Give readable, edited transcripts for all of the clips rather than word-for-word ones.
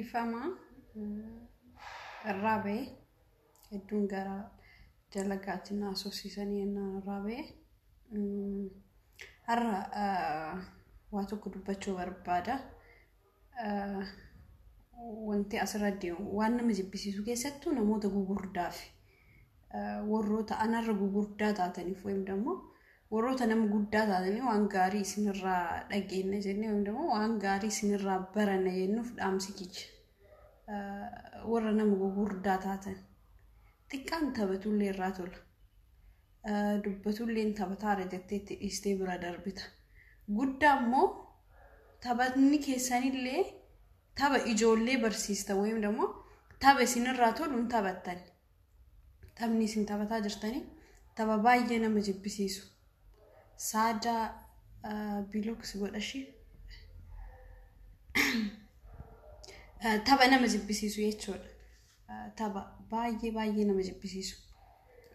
Ifama Rabe Edungara Delagatina Association Rabe Arra Watu could bet over Bada wanti asirratti waan nama jibbisiisu keessattuu namoota gugurdaaf warroota anarra gugurdaa taataniif wayim dammoo warroota nama guddaa taatanii waan gaarii isinirraa dhageenya jennee wayim dammoo waan gaarii isinirraa baranna jennuuf dhaamsi kiyya warra nama gugurdaa taatan xiqqaan taphatullee irraa tola dubbatullee taphataara jettee itti dhiistee bira darbita guddaa immoo taphatni keessanillee Taba ijoollee barsiista wayim dammoo taba isinirraa toluun taphattan tabni isin taphataa jirtanii taba baay'ee nama jibbisiisu saada biloks godhashi taba nama jibbisiisu jechuudha taba baay'ee nama jibbisiisu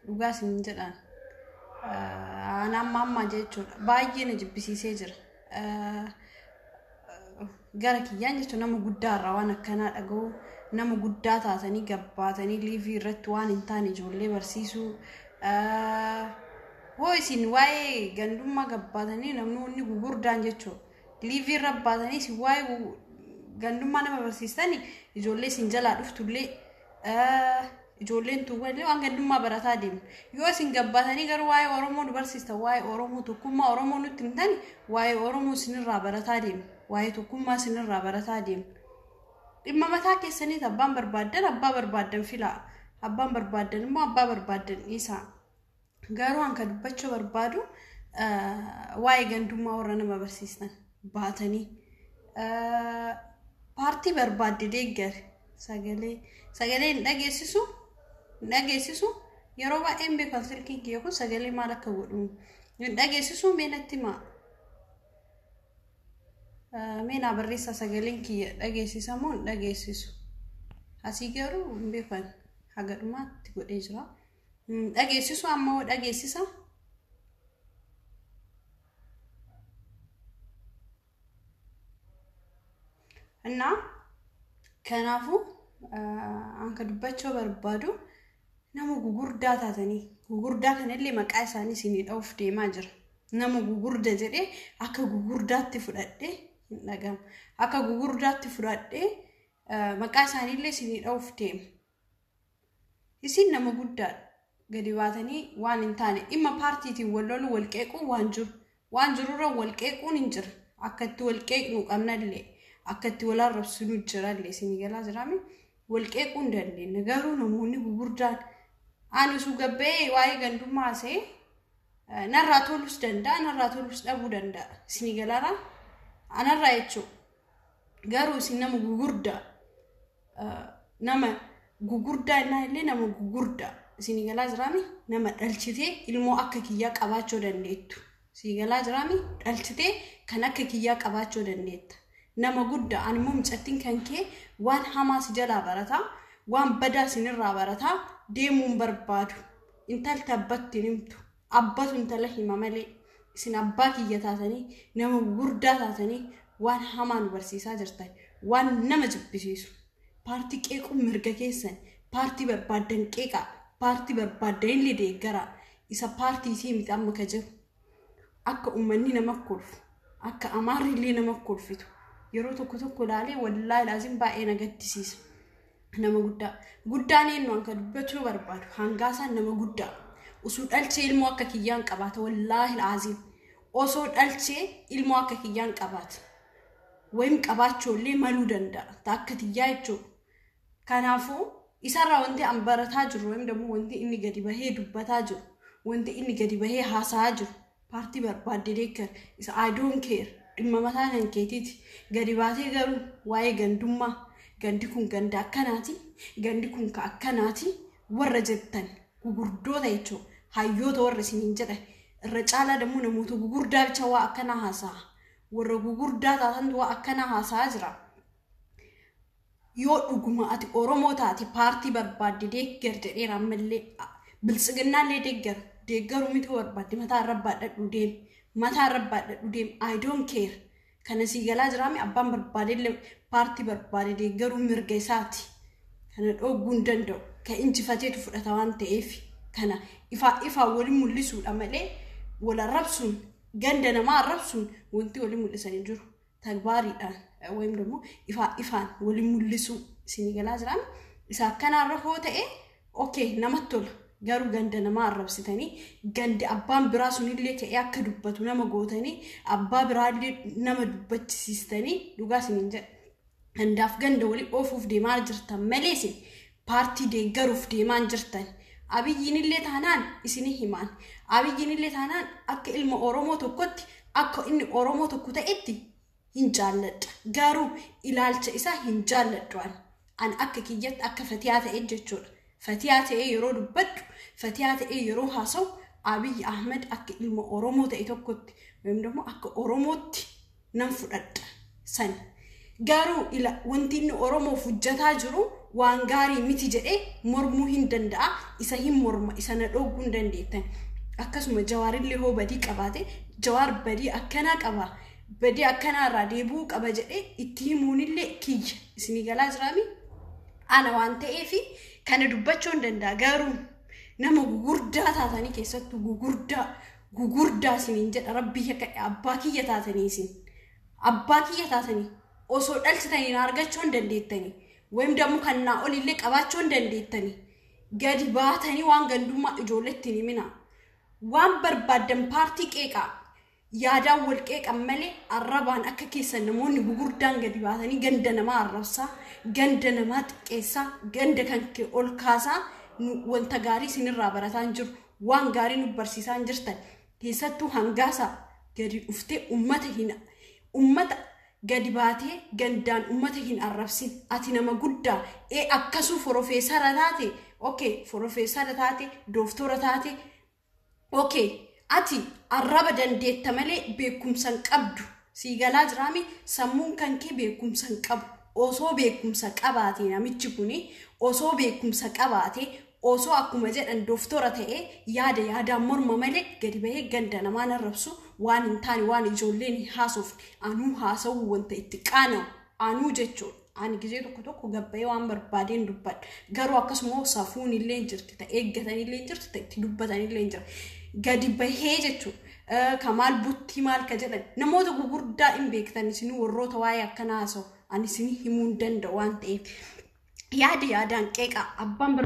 dhugaa isin jedhan amma jechuudha baay'ee na jibbisiisee jira gara kiyyaan jechuun nama guddaa irraa waan akkanaa dhaga'u nama guddaa taatanii gabbaatanii liivii irratti waan hin taane ijoollee barsiisu hoo isin waa'ee gandummaa gabbaatanii namni gugurdaan jechuudha liivii irra baatanii isin waa'ee gandummaa nama barsiistanii ijoollee isin jalaa dhuftullee ijoolleen tuwwalee waan gandummaa barataa deemu yoo isin gabbaatanii garuu waa'ee Oromoo nu barsiista waa'ee Oromoo tokkummaa Oromoo nutti himtani waa'ee Oromoo isinirraa barataa deemu waa'ee tokkummaa isinirraa barataa deemu dhimma mataa keessanii abbaan barbaadan filaa abbaan barbaadan immoo abbaa barbaadan isaa garuu anka dubbachuu barbaadu waa'ee gandummaa warra nama barsiistan baatanii paartii barbaadde deeggar sagalee dhageessisu yeroo baay'ee beekan silkiin kiyya kun sagalee maal akka godhu dhageessisu meenatti maa meena barreessa sagaleen kiyya dhageessisamoo dhageessisu asii garuu beekan hagadhumaatti godhee jira dhageessisu amma dhageessisa እና kanaafu anka dubbachuu barbaadu nama gugurdaa taatanii gugurdaa kanallee maqaa isaanii isinii dha'uuf deemaa jira nama gugurda jedhee akka gugurdaatti fudhadhee hin dhagam akka gugurdaatti fudhadhee maqaa isaaniillee isinii dha'uuf deema isin nama guddaa gadi baatanii waan hin taane dhimma paartiitiin wallolu walqeequu waan jirurra walqeequun hin jira akkatti walqeeqnu qabnallee akkatti wal arrabsinu jirallee isinii galaa jiraami walqeequun dandeenya garuu namoonni gugurdaan aanisu gabbee waa'ee gandummaa see narraa tolus danda'a narraa tolus dhabuu danda'a isinii galaara anarraa jechuu garuu isin nama gugurdaa innaallee nama gugurdaa isinii galaa jiraami nama dhalchitee ilmoo akka kiyyaa qabaachuu dandeettu isinii galaa jiraami dhalchitee kan akka kiyyaa qabaachuu dandeetta nama guddaa animmoo micattiin kan kee waan hamaa si jalaa barataa waan badaa sinirraa barataa deemuun barbaadu intalti abbatti himtu abbatu intala hima malee isin abbaa kiyya taatanii nama gurdaa taatanii waan hamaa nu barsiisaa jirtan waan nama jibbisiisu paartii qeequu mirga keessan paartii barbaadan qeeqaa paartii barbaadan illee deeggaraa isa paartii isii miti amma ka jiru akka ummanni nama kolfu akka amaarri illee nama kolfitu yeroo tokko laalee wallaahi laazim baay'ee nagaddisiisa nama guddaan eenyu anka dubbachuu barbaadu hangaasaan nama guddaa osoo dhalchee ilmoo akka kiyyaan qabaata wallaahi laazim osoo dhalchee ilmoo akka kiyyaan qabaata wayim qabaachoollee maluu danda'a taakka tiyyaa jechuudha kanaafuu isarraa wanti an barataa jiru wayim dammoo wanti inni gadi bahee dubbataa jiru wanti inni gadi bahee haasa'aa jiru paartii barbaadde deekkar isa I don't care dhimma mataa kan keetiiti gadi baatee garuu waa'ee gandummaa gandi kun ganda akkanaati gandi kun ka akkanaati warra jettan gugurdoota jechuudha hayyoota warra isiniin jedhan irra caalaa dammoo namoota gugurdaa bicha waa akkanaa haasa'a warra gugurdaa taatantu waa akkanaa haasa'aa jira yoo dhuguma ati Oromoo taate paartii barbaadde deeggar jedheera ammallee biltsiginnaallee deeggaru miti barbaadde mataa rabbaadhadhu deem I don't care kana si galaa jiraami abbaan barbaade paartii barbaade deeggaruu mirga isaati kana dhooguun danda'u ka injifateetu fudhata waan ta'eef kana ifa waliin mul'isuudha malee wala rabsuun ganda namaa rabsuun wanti waliin mul'isanii jiru tagbaariidhaan wayim ደግሞ ifaan waliin mul'isu isin galaa jiraami isa akkanaarra hoo ta'e okay namatti tola garuu ganda namaa arrabsitanii gandi abbaan biraa sunillee ka'ee akka dubbatu nama gootanii abbaa biraallee nama dubbachisiistanii dhugaa isiniin jedha handaaf ganda walii oofuuf deemaa jirtan malees paartii deeggaruuf deemaa jirtan abiyyiinillee taanaan isinii himaan abiyyiinillee taanaan akka ilma oromoo tokkotti akka inni oromoo tokko ta'etti hin jaalladha garuu ilaalcha isaa hin jaalladhu an akka kiyyatti akka fatiyaa ta'e jechuudha fatiyaa ta'e yeroo dubbadhu fatiyaa ta'e yeroo haasawu Abiy Ahmed akka ilma oromoo ta'e tokkotti wayim ደግሞ akka oromootti nan fudhadha san garuu wanti inni oromoof hojjataa jiru waan gaarii miti jedhee mormuu hin danda'a isa hin morma isa na dhooguu hin dandeettan akkasuma jawaarillee hoo badii qabaate jawaar badii akkanaa qaba badii akkanaarraa deebuu qaba jedhee itti himuunillee kiyya isinii galaa jiraami ana waan ta'eef kana dubbachuu hin danda'a garuu nama gugurdaa taatanii keessattuu gugurdaa isiniin jedha rabbi abbaa kiyya taatanii isin abbaa kiyya taatanii osoo dhalchitanii na argachuu hin dandeettanii wayim ደግሞ kannaa olillee qabaachuu hin dandeettanii gadi baatanii waan gandummaa ijoolletti himina waan barbaadan paartii qeeqaa yaadaan wal qeeqan malee arrabaan akka keessan namoonni gugurdaan gadi baatanii ganda namaa arrabsaa ganda namaa xiqqeessaa ganda kan ol kaasaa wanta gaarii sinirraa barataa jiru waan gaarii nu barsiisaa jirtan keessattuu hangaasa gadi dhuftee ummata gadi baatee gandaan ummata hin arrabsin ati nama guddaa akkasuu profeesara taate okay profeesara taate dooftora taate okay ati arraba dandeetta malee beekumsan qabdu si galaa jiraami sammuun kan kee beekumsan qabu osoo beekumsa qabaate namichi kuni osoo beekumsa qabaate osoo akkuma jedhan dooftora ta'e yaadaan morma malee gadi bahee ganda namaa arrabsu waan hin taane waan ijoolleen haasuuf anuu haasawuu wanta itti qaana'u anuu jechuudha ani gizee tokko gabbayee waan barbaadeen dubbadha garuu akkasuma safuun illee jirti ta'e eeggatanii illee jirti ta'e itti dubbatanii illee jira gadi bahee jechuudha kamaal butti maal ka jedhan namoota gugurdaa hin beektan isin warroota waa'ee akkana haasawu ani isin himuu hin danda'u waan ta'eef yaadaan qeeqa abbaan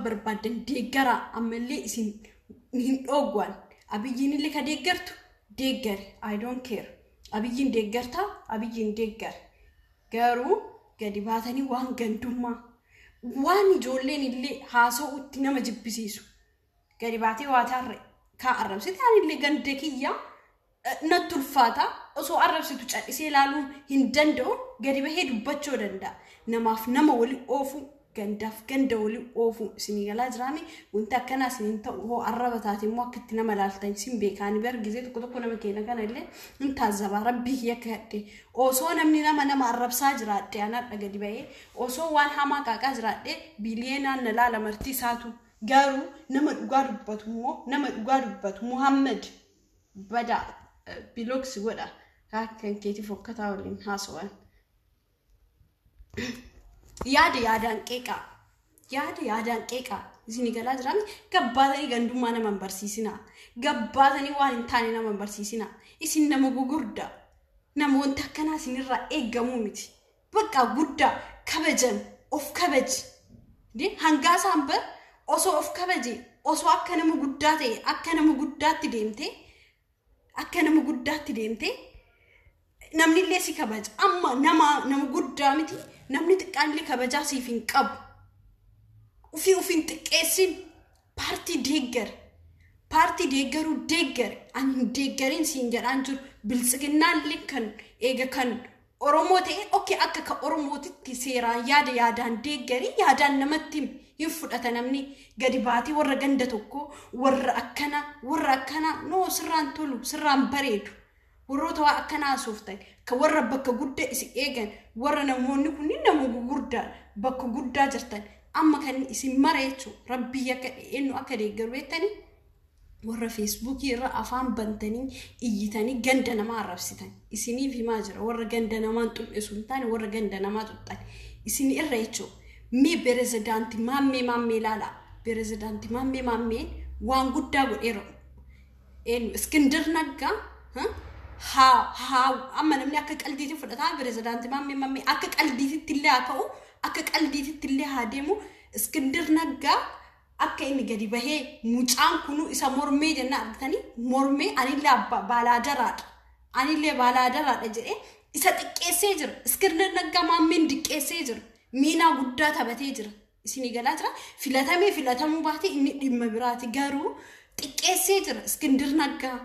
barbaadan deeggara ammallee isin hin dhoogwan abiyyiin illee ka deeggartu deeggare I don't care abiyyiin deeggarta abiyyiin deeggare garuu gadi baatanii waan gandummaa waan ijoolleen illee haasa'utti nama jibbisiisu gadi baatee waatarre ka arrabsite anillee gande kiyya natti ulfaata osoo arrabsitu cadhisee ilaaluu hin danda'u gadi bahee dubbachuu danda'a namaaf nama wali oofu gandaaf ganda wali oofu isinii galaa jiraami wanti akkana isiniin ta'u hoo arraba taate immoo akka itti nama laaltan isin beekaani bargizee tokko nama keenya kana illee hin taazaba rabbii yakka hadhe osoo namni nama arrabsaa jiraadhe anadha gadi bahee osoo waan hamaa qaaqaa jiraadhe biliyeenaan na laala martii isaatu garuu nama dhugaa dubbatu Muhammad bada biloks godha kan keetii fokkataa waliin haasawaan yaadaan qeeqa isinii galaa jiraami gabbaatanii gandummaa nama barsiisina gabbaatanii waan hin taane nama barsiisina isin nama gugurdaa nama wanta akkanaa isinirraa eeggamuu miti bakka guddaa kabajan of kabaji hangaasaan bar osoo of kabaje osoo akka nama guddaa ta'e akka nama guddaatti deemte namni illee si kabaja amma nama guddaa miti namni xiqqaallee kabajaa siif hin qabu ufiin xiqqeessin paartii deeggaruu deeggare ani deeggariin siin jedhaan jiru biltsiginnaallee kan eega kan oromoo ta'e okay akka ka oromootitti seeraan yaadaan deeggarii yaadaan namatti hin fudhata namni gadi baatee warra ganda tokko warra akkana no sirraan tolu sirraan bareedu warroota waa akkanaa sooftan ka warra bakka guddaa isi eegan warra namoonni kunniin nama gugurdaa bakka guddaa jirtan amma kan isin mareechu rabbii akka eenyu akka deeggaru beektanii warra Facebook irra afaan bantanii iyyitanii ganda nama arrabsitan isiniif himaa jira warra ganda namaan xul'isuun taane warra ganda namaa xuxxan isin irra jechuun mee pirezidaanti maammee laala pirezidaanti maammee waan guddaa godheera Iskandar Naggaa amma namni akka qaldiitti fudhataa pirezidaanti maammee akka qaldiitti illee haa ka'u akka qaldiitti illee haa deemu Iskandar Naggaa akka inni gadi bahee mucaan kunu isa mormee jenna argitanii mormee anillee baalaadaraadha jedhee isa xiqqeessee jira Iskandar Naggaa maammeen xiqqeessee jira miinaa guddaa taphatee jira isinii galaa jira filatamuu baatee inni dhimma biraati garuu xiqqeessee jira Iskandar Naggaa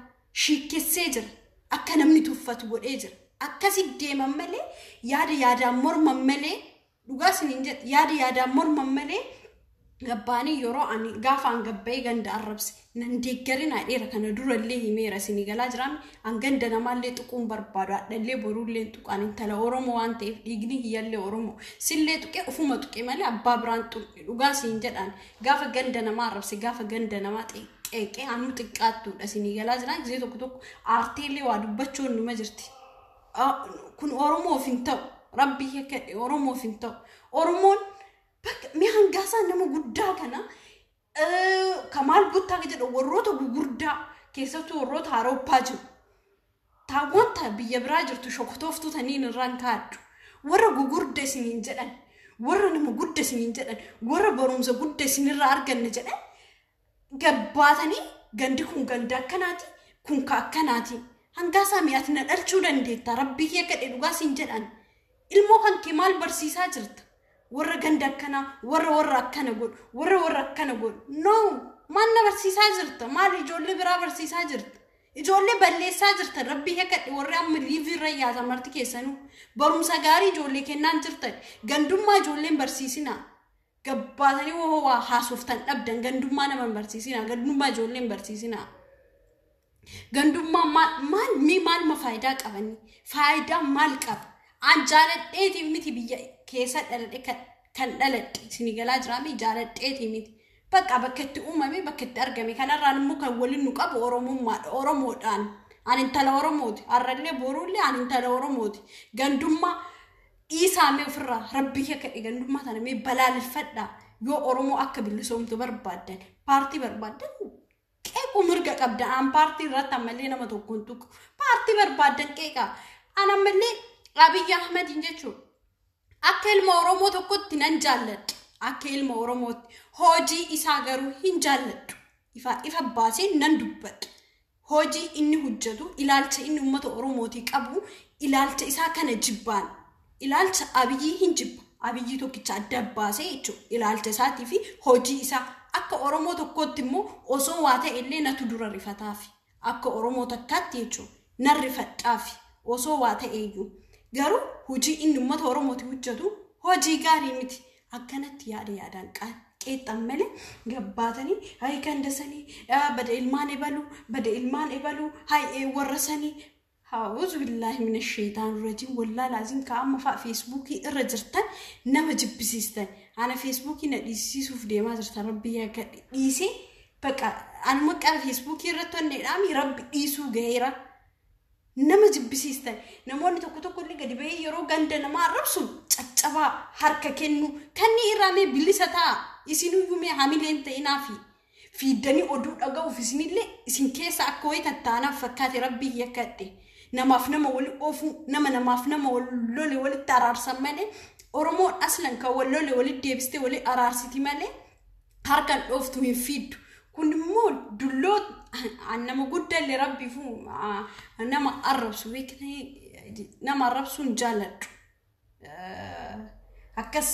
shiikkessee jira akka namni tuffatu godhee jira akkasi deeman malee yaadaan morman malee dhugaa isiniin jedha yaadaan morman malee gabbaanii yeroo ani gaafaan gabbee ganda arrabse nan deeggarina dheera kana durallee himeera isinii galaa jiraan an ganda namaallee tuquun barbaadu adhallee boruullee tuqaan intala Oromoo waan ta'eef dhiigni hiyyallee Oromoo sillee tuqee ufuma tuqee malee abbaa biraan tuqe dhugaa isiin jedhaan gaafa ganda namaa arrabse gaafa ganda namaa qeeqee anu xiqqaattuudha isinii galaa jiraan gisee tokko aartiilee waa dubbachuun numa jirti kun Oromoof hin ta'u rabbii hedhe Oromoof hin ta'u Oromoon mi hangasa nama guddaa kana Kamal Guttaa jedhu warroota gugurdaa keessattuu warroota Awurooppaa jiru taawwanta biyya biraa jirtu shoktooftu taniin irraan kaaddu warra gugurdaa isiniin jedhan warra nama guddaa isiniin jedhan warra barumsa guddaa isinirraa arganne jedhan gabbaatanii gandi kun ganda akkanaati kun ka akkanaati hangasa mi'aati na dhalchuu dandeetta rabbii hedhe dhugaa isiin jedhan ilmoo kan kee maal barsiisaa jirta warra ganda akkana warra akkana godhu warra akkana godhu no manna barsiisaa jirta maal ijoollee biraa barsiisaa jirta ijoollee balleessaa jirta rabbii hedhe warra amma liivii irra yaata marti keessanuu barumsa gaarii ijoollee kennaan jirtan gandummaa ijoolleen barsiisina gabbaatanii waa haasoftan dhabdan gandummaa nama barsiisina gandummaa ijoolleen barsiisina gandummaa maal ma faayidaa qabani faayidaa maal qaba Anjaaladheetii miti biyya keessa dhaladhe kan dhaladhe isinii galaa jiraami jaaladheetii miti bakka itti uumame bakka itti argame kanarraan immoo kan waliin nu qabu Oromoodhaan ani intala Oromooti har'allee boruullee ani intala Oromooti gandummaa dhiisaamee ofirraa rabbii hedhe gandummaa tana mee balaaleffadhaa yoo Oromoo akka bilisoomtu barbaaddan paartii barbaaddan qeequu mirga qabdan aan paartii irratti ammallee nama tokkoon tuqu paartii barbaaddan qeeqaa an ammallee Abiy Ahmed jechuun akka ilma Oromoo tokkotti nan jaalladha akka ilma Oromootti hojii isaa garuu hin jaalladhu ifa baasee nan dubbadha hojii inni hojjetu ilaalcha inni uummata Oromootii qabu ilaalcha isaa kana jibbaan ilaalcha Abiyyi hin jibba Abiyyi tokkicha adda baasee jechuun ilaalcha isaatii fi hojii isaa akka Oromoo tokkotti immoo osoo waa ta'e illee natu dura rifataafi akka Oromoo takkaatti jechuun nan rifadhaafi osoo waa ta'e iyyuu garuu hojii inni uummata Oromootii hojjetu hojii gaarii miti akkanatti yaadaan qeexxan malee gabbaatanii hay gandasanii bada ilmaan ebaluu hay warra sanii haawuzu billaahi minash shaytaan rajiim wallaa laazim ka amma feesbuukii irra jirtan nama jibbisiistan ana feesbuukii na dhiisisuuf deemaa jirtan rabbii akka dhiisee baqa anuma qara feesbuukii irratti onneedhaami rabbi dhiisuu gaheera nama jibbisiistan namoonni tokko illee gadi bahee yeroo ganda nama arrabsu caccabaa harka kennu kanni irraamee bilisa ta'a isinuyyuu mee hamileen ta'inaafi fiiddanii oduu dhaga'uuf isinillee isin keessa akka wayii tattaanaaf fakkaate rabbii yakkadhe namaaf nama wali oofu namaaf nama wallole walitti araarsan malee Oromoon aslan kan wallole walitti deebistee wali araarsiti malee harkan dhooftu hin fiiddu kun immoo dulloo nama guddallee rabbiifu nama arrabsu beeknee nama arrabsuun jaalladhu akkas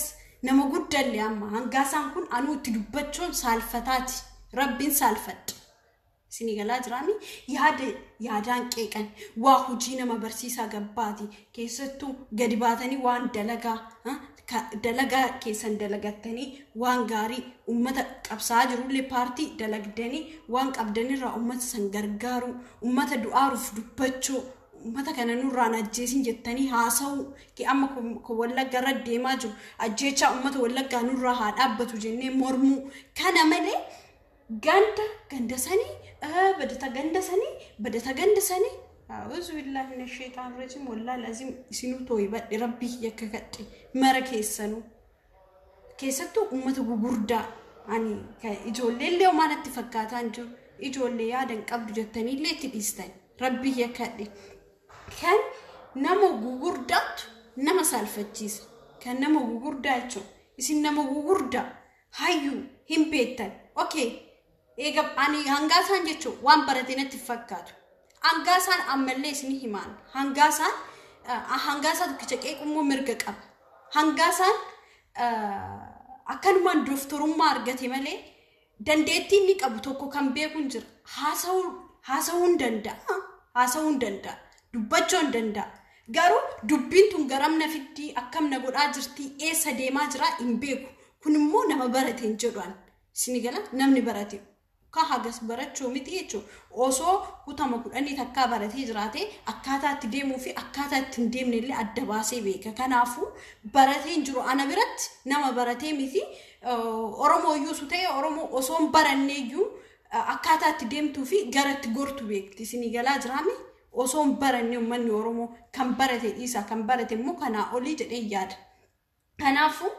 nama guddallee amma hangaasaan kun anuu itti dubbachuun saalfataati rabbiin saalfadha isinii galaa jiraami yaadaan qeeqan waa hojii nama barsiisaa gabbaati keessattuu gadi baatanii waan dalagaa keessan dalagattanii waan gaarii ummata qabsaa jirullee paartii dalagdanii waan qabdanirraa ummata san gargaaru ummata du'aaruuf dubbachuu ummata kana nurraan ajjeesin jettanii haasa'u ki amma ko wallagga irra deemaa jiru ajjeechaa ummata wallaggaa nurraa haa dhaabbatu jennee mormuu kana malee ganda sanii بدأ تجندسني أعوذ بالله من الشيطان الرجيم والله لازم سنو تويبا ربي يككتي مرة كيستو أمته بوردا يعني كإجولة اللي وما نتفكات عنجو إجولة يادن قبل جتني اللي تبيستن ربي يككتي كان نمو بوردات نما سالفتيس كان نمو بورداتشو يسين نمو بوردا هايو هم بيتن أوكي إيجاب أني هنگاسان جتشو وان برتينة تفكاتو هنگاسان أملي سني همان هنگاسان كتشك إيه أمو مرقق أب هنگاسان أكن من دفترم مارجتي ملي دندتي نيك أبو توكو كم بيكون جر هاسون دندا دبجون دندا غارو دبين تونغرام نفتي أكم نقول أجرتي إيه سديما جرا إن بيكو كنمو نما برتين جروان سنيجلا نمني براتي كهاجس برات شو متيجو أوسو كتامو أني ثكا براتي جراتي أكاتا تديمو في أكاتا تنديم نللي الدباسي بيك كنافو براتين جرو أنا برات نما براتي مثي أورمو يوسوتي أورمو أوسوم برانيجو أكاتا تديم تو في جرات غورتو بيك تسنيجلا جرامي أوسوم برانيو من أورمو كم براتي إيسا كم براتي مو كنا أولي جدي ياد كنافو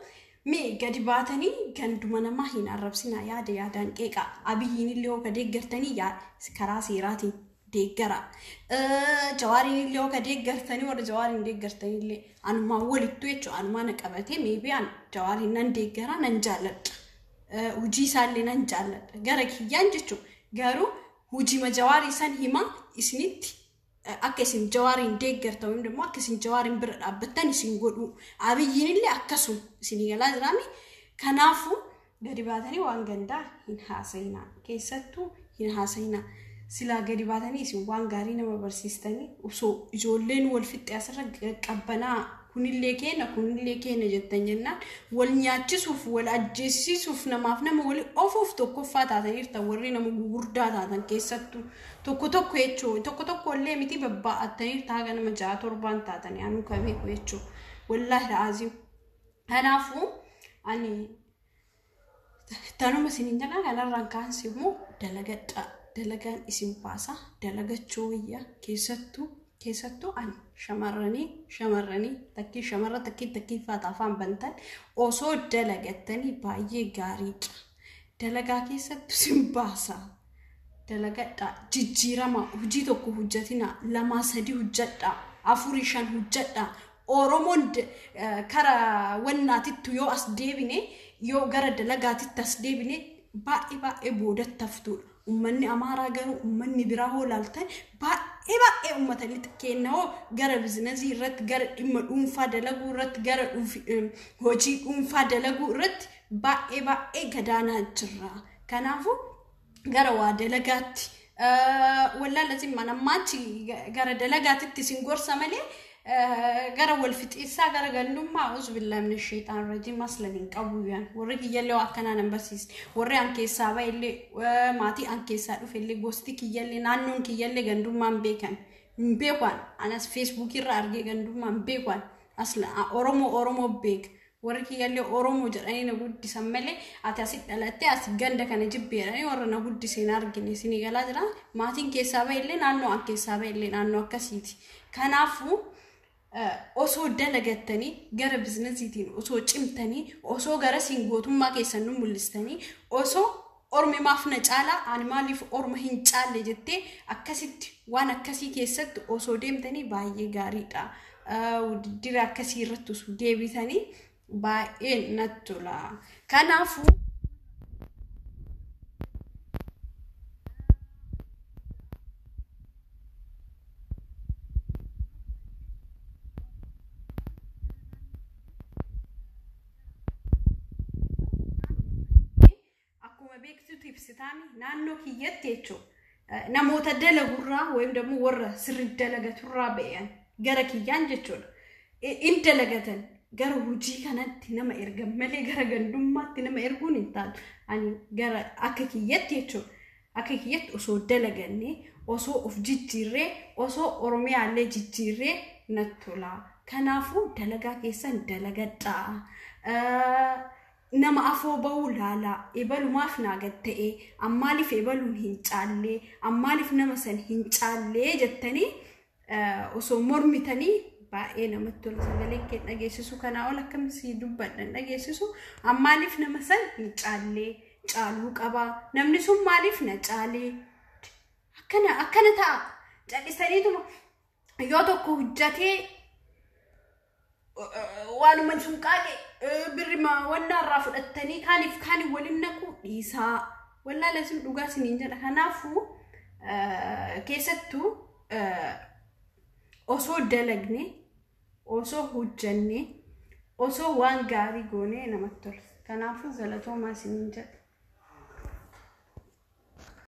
مي قد باتني كان دمنا ما هنا الربسنا يادان كيكا أبيين اللي هو كديجرتني يا كراسي راتي ديجرا جوارين اللي هو كديجرتني ولا جوارين ديجرتني اللي أنا ما ولدت ويتشو أنا ما نكبتي ميبي أنا جوارين ننديجرا ننجلت وجي سالي ننجلت جرك ينجتشو جارو وجي ما جواري سان هما إسنيت أكسين جوارين ديجر توين دم أكسين جوارين برد أبتني سينقولوا أبيين اللي أكسون سنيجلا درامي كنافو قريباتني وانغندا هنحاسينا كيستو هنحاسينا سلا قريباتني سين وانغارينا ما برسيستني وسو جولين والفت أسرع كبنا كون اللي كينا جتنجنا والنياتشوف والأجسسوف نمافنا مولي أوف توكفات هذا يرتورينا مغوردات هذا كيستو توكو يتشو توكو اللي متي ببا التنير تاغنا مجا تربان تاتني أنو كمي يتشو والله العظيم هنافو أني تانو مسينين جنا على رانكان سيمو دلغان اسم باسا دلغت شوية كيستو أن شمرني تكي فاتافان بنتن أوسو دلغتني بايي غاريج دلغا كيستو سمباسا دلغتا جيجيرما هجيتوكو هجتنا لما سدي هجتا أفوريشان هجتا أوروموند كرا وناتيتو يو أسديبيني يو غرا دلغاتي تسديبيني باي بودت تفتول أمني أمارا غرو أمني براهو لالتن باي أمتا لتكينو غرا بزنزي رت غرا إما أنفا دلغو رت غرا هجي أنفا دلغو رت باي غدانا جرا كنافو غرا ودلغات ولا لازم أنا ماتي غرا دلغات تسنغور سمالي غرا والفتيسا غرا غندوم ما أعوذ بالله من الشيطان الرجيم مسلمين قبويان ورقي يلي وأكنا نمبسيس وري أنكي سابا يلي ماتي أنكي سادو في اللي غوستي كي يلي نانون كي يلي غندوم ما مبيكان أنا فيسبوك يرى أرجع غندوم ما مبيكان أصلا أورومو بيك ورقي يلي أورومو جراني نقول تسمله أتاسيت ألاتي أسيت غندا كان يجيب بيراني ورا نقول تسينار جني سنيغلا جرا ماتين كي سابا يلي نانو أنكي سابا يلي نانو كسيتي كنافو أوسو دلغتني غير بزنسيتين أوسو چمتني أوسو غير سينغوتم ما كيسنو ملستني أوسو أورمي مافنج على أنيمالي في أورمي هنچال جتة أكسيت وانا كسي كيست أوسو ديمتني باي غاريتا وديرا كسي رتوس ديبي ثاني باي نتولا كنافو بيكتو تيبستامي نانو كيات تيتشو نموت دلغورا ويم دمو ورا سر دلغتورا بيان غرا كيان جتشو ان دلغتن غرا وجي كانت نما ارغم ملي غرا غندوما تنما ارغون انتال اني غرا اككيات تيتشو اككيات اوسو دلغني اوسو اوف جيجيري اوسو اورومي على جيجيري نتولا كنافو دلغا كيسن دلغتا nama afoo bahuu laala ebalumaaf naagatta'e ammaaliif ebaluun hin caallee ammaaliif nama san hin caallee jettanii osoo mormitanii baay'ee namatti tola sagalee kee dhageessisu kana ol akkamsi dubbadhan dhageessisu ammaaliif nama san hin caallee caaluu qaba namni sun maaliif na caalee akkana ta'a callisaniituma yoo tokko hojjatee waanuma sun qaale birrima wannaarraa fudhattanii kaaniif waliin naquu dhiisaa wallaahi sin dhugaa siniin jedha kanaafuu keessattuu osoo dalagne osoo hojjanne osoo waan gaarii goone namatti tola kanaafuu galatoomaa siniin jedha